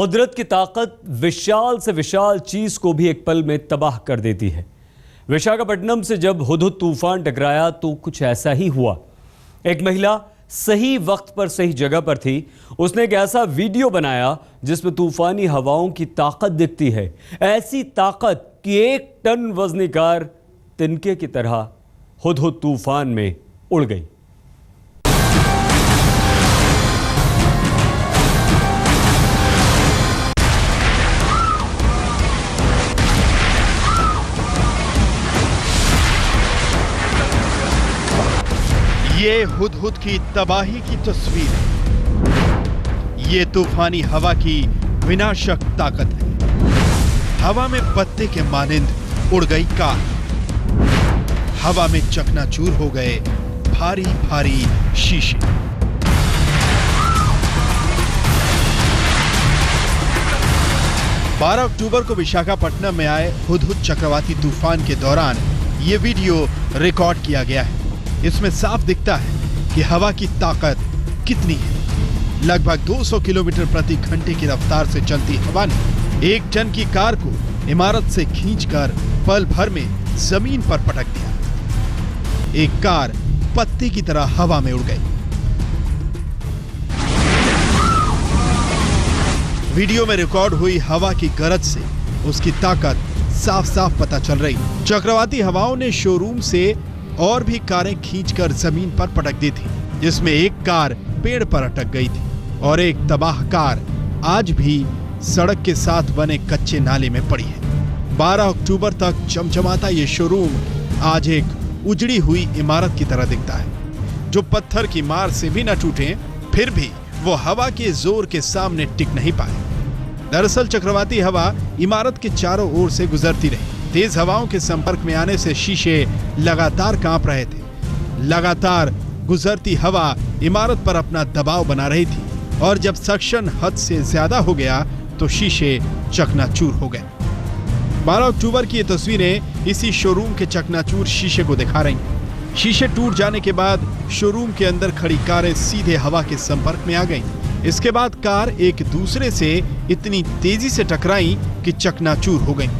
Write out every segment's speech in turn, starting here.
कुदरत की ताकत विशाल से विशाल चीज को भी एक पल में तबाह कर देती है। विशाखापट्टनम से जब हुदहुद तूफान टकराया तो कुछ ऐसा ही हुआ। एक महिला सही वक्त पर सही जगह पर थी। उसने एक ऐसा वीडियो बनाया जिसमें तूफानी हवाओं की ताकत दिखती है, ऐसी ताकत कि 1 टन वजनी कार तिनके की तरह हुदहुद तूफान में उड़ गई। ये हुदहुद की तबाही की तस्वीर है। ये तूफानी हवा की विनाशक ताकत है। हवा में पत्ते के मानिंद उड़ गई कार। हवा में चकनाचूर हो गए भारी भारी शीशे। बारह अक्टूबर को विशाखापट्टनम में आए हुदहुद चक्रवाती तूफान के दौरान ये वीडियो रिकॉर्ड किया गया है। इसमें साफ दिखता है कि हवा की ताकत कितनी है। लगभग 200 किलोमीटर प्रति घंटे की रफ्तार से चलती हवा ने 1 टन की कार को इमारत से खींचकर पल भर में जमीन पर पटक दिया। एक कार पत्ते की तरह हवा में उड़ गई। वीडियो में रिकॉर्ड हुई हवा की गरज से उसकी ताकत साफ साफ पता चल रही। चक्रवाती हवाओं ने शोरूम से और भी कारें खींचकर जमीन पर पटक दी थी, जिसमें एक कार पेड़ पर अटक गई थी और एक तबाह कार आज भी सड़क के साथ बने कच्चे नाले में पड़ी है। 12 अक्टूबर तक चमचमाता ये शोरूम आज एक उजड़ी हुई इमारत की तरह दिखता है, जो पत्थर की मार से भी न टूटे, फिर भी वो हवा के जोर के सामने टिक नहीं पाए। दरअसल चक्रवाती हवा इमारत के चारों ओर से गुजरती रही। तेज हवाओं के संपर्क में आने से शीशे लगातार कांप रहे थे। लगातार गुजरती हवा इमारत पर अपना दबाव बना रही थी और जब सक्शन हद से ज्यादा हो गया तो शीशे चकनाचूर हो गए। 12 अक्टूबर की ये तस्वीरें इसी शोरूम के चकनाचूर शीशे को दिखा रही। शीशे टूट जाने के बाद शोरूम के अंदर खड़ी कारें सीधे हवा के संपर्क में आ गईं। इसके बाद कार एक दूसरे से इतनी तेजी से टकराई कि चकनाचूर हो गईं।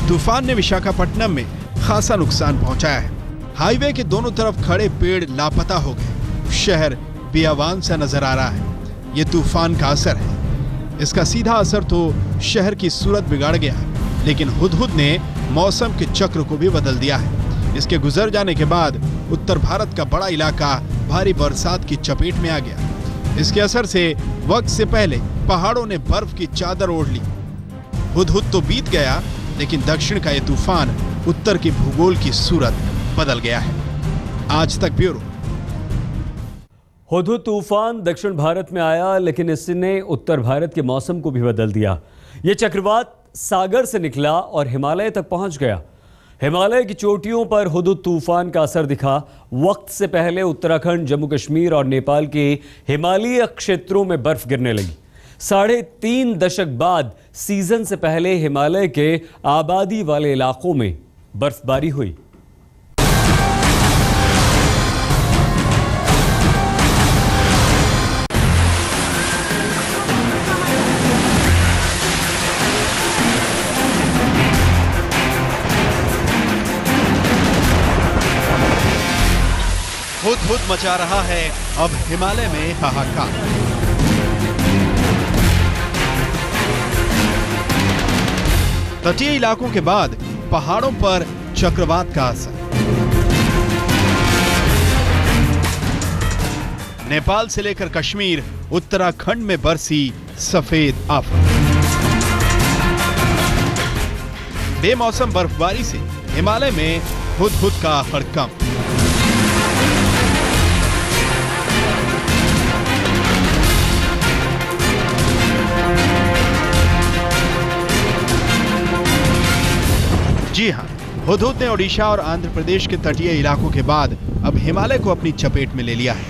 तूफान ने विशाखापट्टनम में खासा नुकसान पहुंचाया है। हाईवे के दोनों तरफ खड़े पेड़ लापता हो गए। शहर बेआवान सा नजर आ रहा है। ये तूफान का असर है। इसका सीधा असर तो शहर की सूरत बिगाड़ गया, लेकिन हुदहुद ने मौसम के चक्र को भी बदल दिया है। इसके गुजर जाने के बाद उत्तर भारत का बड़ा इलाका भारी बरसात की चपेट में आ गया। इसके असर से वक्त से पहले पहाड़ों ने बर्फ की चादर ओढ़ ली। हुदहुद तो बीत गया, लेकिन दक्षिण का ये तूफान उत्तर की भूगोल की सूरत बदल गया है। आज तक ब्यूरो। हुदहुद तूफान दक्षिण भारत में आया, लेकिन इसने उत्तर भारत के मौसम को भी बदल दिया। यह चक्रवात सागर से निकला और हिमालय तक पहुंच गया। हिमालय की चोटियों पर हुदहुद तूफान का असर दिखा। वक्त से पहले उत्तराखंड, जम्मू कश्मीर और नेपाल के हिमालयी क्षेत्रों में बर्फ गिरने लगी। 3.5 दशक बाद सीजन से पहले हिमालय के आबादी वाले इलाकों में बर्फबारी हुई। हुदहुद मचा रहा है अब हिमालय में हाहाकार। तटीय इलाकों के बाद पहाड़ों पर चक्रवात का असर। नेपाल से लेकर कश्मीर, उत्तराखंड में बरसी सफेद आफत। बेमौसम बर्फबारी से हिमालय में हुदहुद का हड़कंप। जी हां, हुदहुद ने ओडिशा और आंध्र प्रदेश के तटीय इलाकों के बाद अब हिमालय को अपनी चपेट में ले लिया है।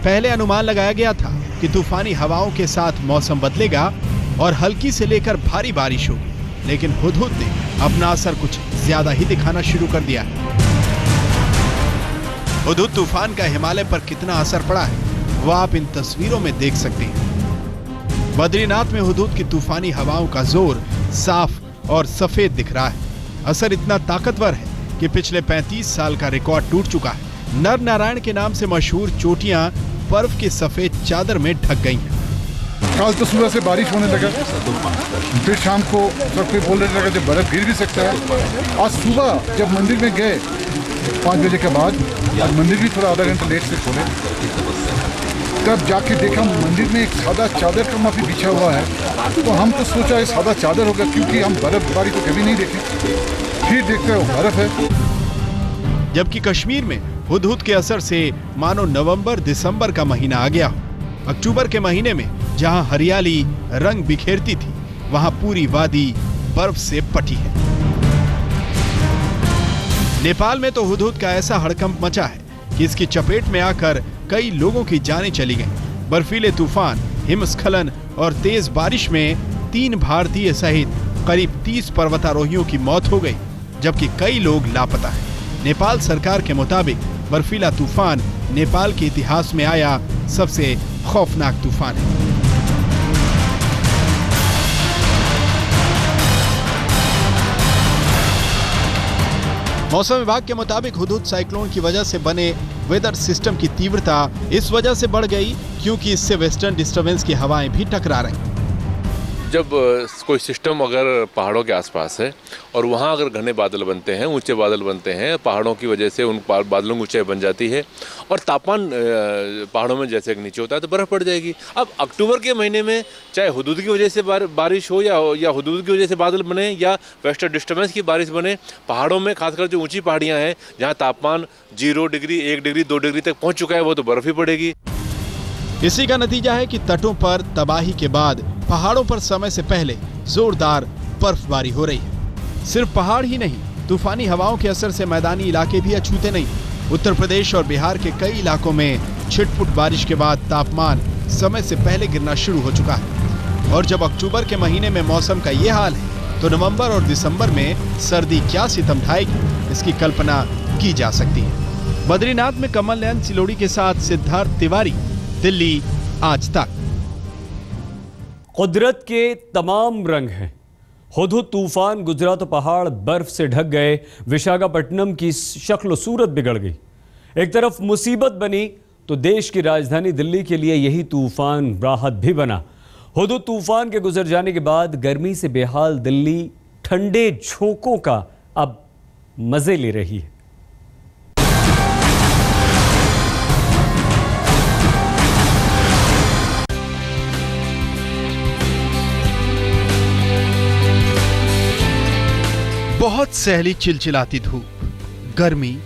पहले अनुमान लगाया गया था कि तूफानी हवाओं के साथ मौसम बदलेगा और हल्की से लेकर भारी बारिश होगी, लेकिन हुदहुद ने अपना असर कुछ ज्यादा ही दिखाना शुरू कर दिया है। हुदहुद तूफान का हिमालय पर कितना असर पड़ा है वो आप इन तस्वीरों में देख सकते हैं। बद्रीनाथ में हुदूद की तूफानी हवाओं का जोर साफ और सफेद दिख रहा है। असर इतना ताकतवर है कि पिछले 35 साल का रिकॉर्ड टूट चुका है। नर नारायण के नाम से मशहूर चोटियां बर्फ की सफेद चादर में ढक गई हैं। कल तो सुबह से बारिश होने लगा, फिर शाम को सब कोई बोलने लगा जब बर्फ गिर भी सकता है। आज सुबह जब मंदिर में गए 5 बजे के बाद, आज मंदिर भी थोड़ा आधा घंटा लेट से खोले, तब जाके देखा मंदिर में एक सादा चादर का माफी बिछा हुआ है। तो हम तो सोचा ये सादा चादर होगा, क्योंकि हम बर्फबारी तो कभी नहीं देखे। फिर देखते हो बर्फ है। जबकि कश्मीर में हुदहुद के असर से मानो नवंबर दिसंबर का महीना आ गया हो। अक्टूबर के महीने में जहां हरियाली रंग बिखेरती थी, वहां पूरी वादी बर्फ से पटी है। नेपाल में तो हुदहुद का ऐसा हड़कंप मचा है कि इसकी चपेट में आकर कई लोगों की जानें चली गईं। बर्फीले तूफान, हिमस्खलन और तेज बारिश में 3 भारतीय सहित करीब 30 पर्वतारोहियों की मौत हो गई, जबकि कई लोग लापता हैं। नेपाल सरकार के मुताबिक बर्फीला तूफान नेपाल के इतिहास में आया सबसे खौफनाक तूफान है। मौसम विभाग के मुताबिक हुदहुद साइक्लोन की वजह से बने वेदर सिस्टम की तीव्रता इस वजह से बढ़ गई क्योंकि इससे वेस्टर्न डिस्टर्बेंस की हवाएं भी टकरा रही। जब कोई सिस्टम अगर पहाड़ों के आसपास है और वहाँ अगर घने बादल बनते हैं, ऊंचे बादल बनते हैं, पहाड़ों की वजह से उन बादलों की ऊंचाई बन जाती है और तापमान पहाड़ों में जैसे नीचे होता है तो बर्फ़ पड़ जाएगी। अब अक्टूबर के महीने में चाहे हुदूद की वजह से बारिश हो या हुदूद की वजह से बादल बने या वेस्टर्न डिस्टर्बेंस की बारिश बने, पहाड़ों में खासकर जो ऊँची पहाड़ियाँ हैं जहाँ तापमान 0 डिग्री, 1 डिग्री, 2 डिग्री तक पहुँच चुका है, वो तो बर्फ़ ही पड़ेगी। इसी का नतीजा है कि तटों पर तबाही के बाद पहाड़ों पर समय से पहले जोरदार बर्फबारी हो रही है। सिर्फ पहाड़ ही नहीं, तूफानी हवाओं के असर से मैदानी इलाके भी अछूते नहीं। उत्तर प्रदेश और बिहार के कई इलाकों में छिटपुट बारिश के बाद तापमान समय से पहले गिरना शुरू हो चुका है। और जब अक्टूबर के महीने में मौसम का ये हाल है, तो नवंबर और दिसंबर में सर्दी क्या सितम ढाएगी, इसकी कल्पना की जा सकती है। बद्रीनाथ में कमल नयन सिलोड़ी के साथ सिद्धार्थ तिवारी, दिल्ली आज तक। कुदरत के तमाम रंग हैं। हुदहुद तूफान गुजरा तो पहाड़ बर्फ से ढक गए, विशाखापट्टनम की शक्ल सूरत बिगड़ गई। एक तरफ मुसीबत बनी तो देश की राजधानी दिल्ली के लिए यही तूफान राहत भी बना। हुदहुद तूफान के गुजर जाने के बाद गर्मी से बेहाल दिल्ली ठंडे झोंकों का अब मजे ले रही है। बहुत सहली चिलचिलाती धूप, गर्मी,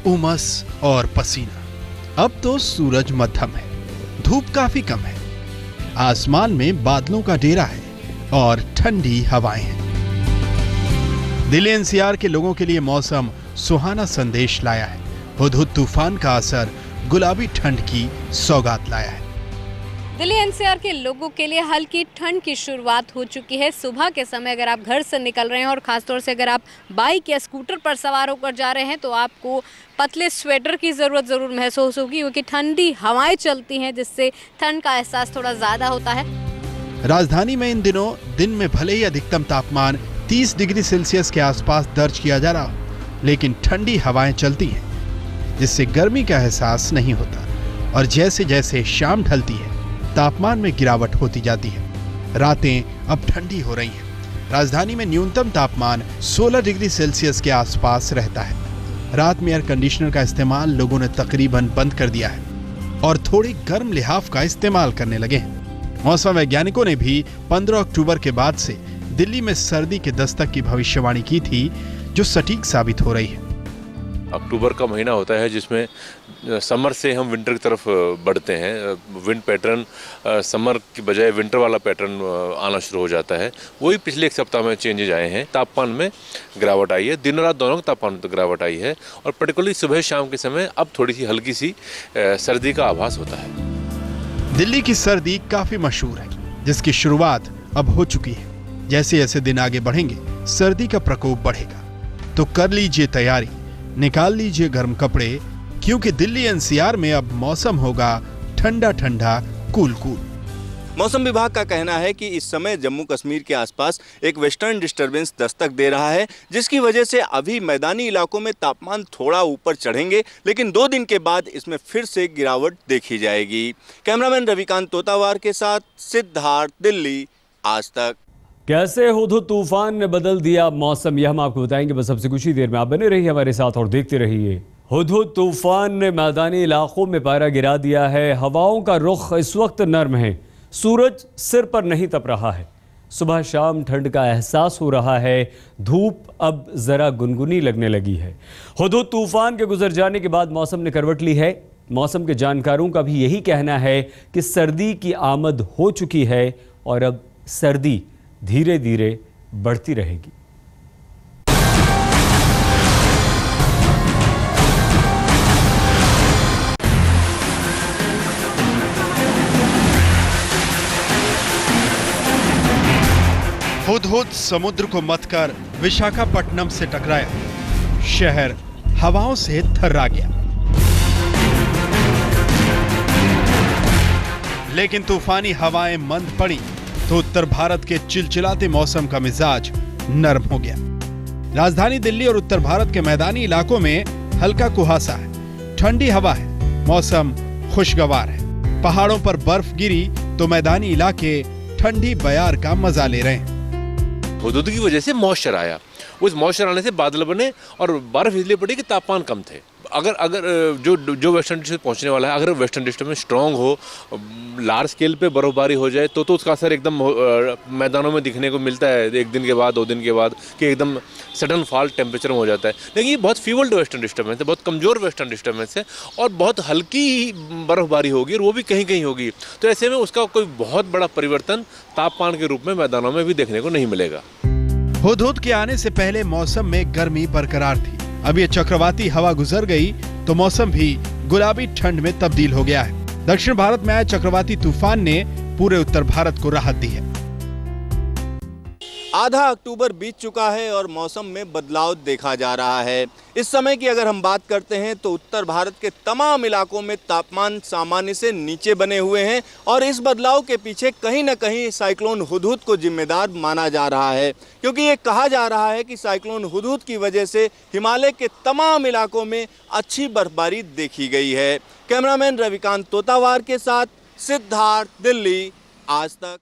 उमस और पसीना। अब तो सूरज मध्यम है, धूप काफी कम है, आसमान में बादलों का डेरा है और ठंडी हवाएं हैं। दिल्ली एनसीआर के लोगों के लिए मौसम सुहाना संदेश लाया है। हुदहुद तूफान का असर गुलाबी ठंड की सौगात लाया है। दिल्ली एनसीआर के लोगों के लिए हल्की ठंड की शुरुआत हो चुकी है। सुबह के समय अगर आप घर से निकल रहे हैं और ख़ासतौर से अगर आप बाइक या स्कूटर पर सवार होकर जा रहे हैं तो आपको पतले स्वेटर की ज़रूरत ज़रूर महसूस होगी, क्योंकि ठंडी हवाएं चलती हैं जिससे ठंड का एहसास थोड़ा ज़्यादा होता है। राजधानी में इन दिनों दिन में भले ही अधिकतम तापमान 30 डिग्री सेल्सियस के आसपास दर्ज किया जा रहा हो, लेकिन ठंडी हवाएं चलती हैं जिससे गर्मी का एहसास नहीं होता। और जैसे जैसे शाम ढलती है, तापमान में गिरावट होती जाती है। रातें अब ठंडी हो रही हैं। राजधानी में न्यूनतम तापमान 16 डिग्री सेल्सियस के आसपास रहता है। रात में एयर कंडीशनर का इस्तेमाल लोगों ने तकरीबन बंद कर दिया है और थोड़ी गर्म लिहाफ का इस्तेमाल करने लगे हैं। मौसम वैज्ञानिकों ने भी 15 अक्टूबर के बाद से दिल्ली में सर्दी के दस्तक की भविष्यवाणी की थी, जो सटीक साबित हो रही है। अक्टूबर का महीना होता है जिसमें समर से हम विंटर की तरफ बढ़ते हैं। विंड पैटर्न समर की बजाय विंटर वाला पैटर्न आना शुरू हो जाता है। वही पिछले 1 सप्ताह में चेंजेज आए हैं। तापमान में गिरावट आई है, दिन और रात दोनों के तापमान में गिरावट आई है और पर्टिकुलरली सुबह शाम के समय अब थोड़ी सी हल्की सी सर्दी का आभास होता है। दिल्ली की सर्दी काफी मशहूर है, जिसकी शुरुआत अब हो चुकी है। जैसे जैसे दिन आगे बढ़ेंगे, सर्दी का प्रकोप बढ़ेगा। तो कर लीजिए तैयारी, निकाल लीजिए गर्म कपड़े, क्योंकि दिल्ली एनसीआर में अब मौसम होगा ठंडा ठंडा, कूल कूल। मौसम विभाग का कहना है कि इस समय जम्मू कश्मीर के आसपास एक वेस्टर्न डिस्टर्बेंस दस्तक दे रहा है, जिसकी वजह से अभी मैदानी इलाकों में तापमान थोड़ा ऊपर चढ़ेंगे, लेकिन 2 दिन के बाद इसमें फिर से गिरावट देखी जाएगी। कैमरामैन रविकांत तोतावार के साथ सिद्धार्थ, दिल्ली, आज तक। कैसे हुदहुद तूफान ने बदल दिया मौसम, यह हम आपको बताएंगे बस सबसे कुछ ही देर में। आप बने रहिए हमारे साथ और देखते रहिए। हुदहुद तूफान ने मैदानी इलाकों में पारा गिरा दिया है। हवाओं का रुख इस वक्त नर्म है, सूरज सिर पर नहीं तप रहा है। सुबह शाम ठंड का एहसास हो रहा है, धूप अब जरा गुनगुनी लगने लगी है। हुदहुद तूफान के गुजर जाने के बाद मौसम ने करवट ली है। मौसम के जानकारों का भी यही कहना है कि सर्दी की आमद हो चुकी है और अब सर्दी धीरे धीरे बढ़ती रहेगी। हुदहुद समुद्र को मथकर विशाखापट्टनम से टकराया। शहर हवाओं से थर्रा गया, लेकिन तूफानी हवाएं मंद पड़ी तो उत्तर भारत के चिलचिलाते मौसम का मिजाज नरम हो गया। राजधानी दिल्ली और उत्तर भारत के मैदानी इलाकों में हल्का कुहासा है, ठंडी हवा है, मौसम खुशगवार है। पहाड़ों पर बर्फ गिरी तो मैदानी इलाके ठंडी बयार का मजा ले रहे हैं। हुदहुद की वजह से मॉइस्चर आया, उस मॉइस्चर आने से बादल बने और बर्फ इसलिए पड़ी कि तापमान कम थे। अगर जो वेस्टर्न डिस्ट्रिक्ट पहुंचने वाला है, अगर वेस्टर्न डिस्ट्रिक्ट में स्ट्रांग हो, लार्ज स्केल पे बर्फबारी हो जाए तो उसका असर एकदम मैदानों में दिखने को मिलता है 1 दिन के बाद 2 दिन के बाद, कि एकदम सडन फॉल टेम्परेचर में हो जाता है। लेकिन ये बहुत फीवर्ड वेस्टर्न डिस्टर्बेंस है, बहुत कमज़ोर वेस्टर्न डिस्टर्बेंस है और बहुत हल्की बर्फबारी होगी और वो भी कहीं कहीं होगी। तो ऐसे में उसका कोई बहुत बड़ा परिवर्तन तापमान के रूप में मैदानों में भी देखने को नहीं मिलेगा। हुदहुद के आने से पहले मौसम में गर्मी बरकरार थी। अब ये चक्रवाती हवा गुजर गई तो मौसम भी गुलाबी ठंड में तब्दील हो गया है। दक्षिण भारत में आए चक्रवाती तूफान ने पूरे उत्तर भारत को राहत दी है। आधा अक्टूबर बीत चुका है और मौसम में बदलाव देखा जा रहा है। इस समय की अगर हम बात करते हैं तो उत्तर भारत के तमाम इलाकों में तापमान सामान्य से नीचे बने हुए हैं और इस बदलाव के पीछे कहीं ना कहीं साइक्लोन हुदहुद को जिम्मेदार माना जा रहा है, क्योंकि ये कहा जा रहा है कि साइक्लोन हुदहुद की वजह से हिमालय के तमाम इलाकों में अच्छी बर्फबारी देखी गई है। कैमरामैन रविकांत तोतावार के साथ सिद्धार्थ, दिल्ली, आज तक।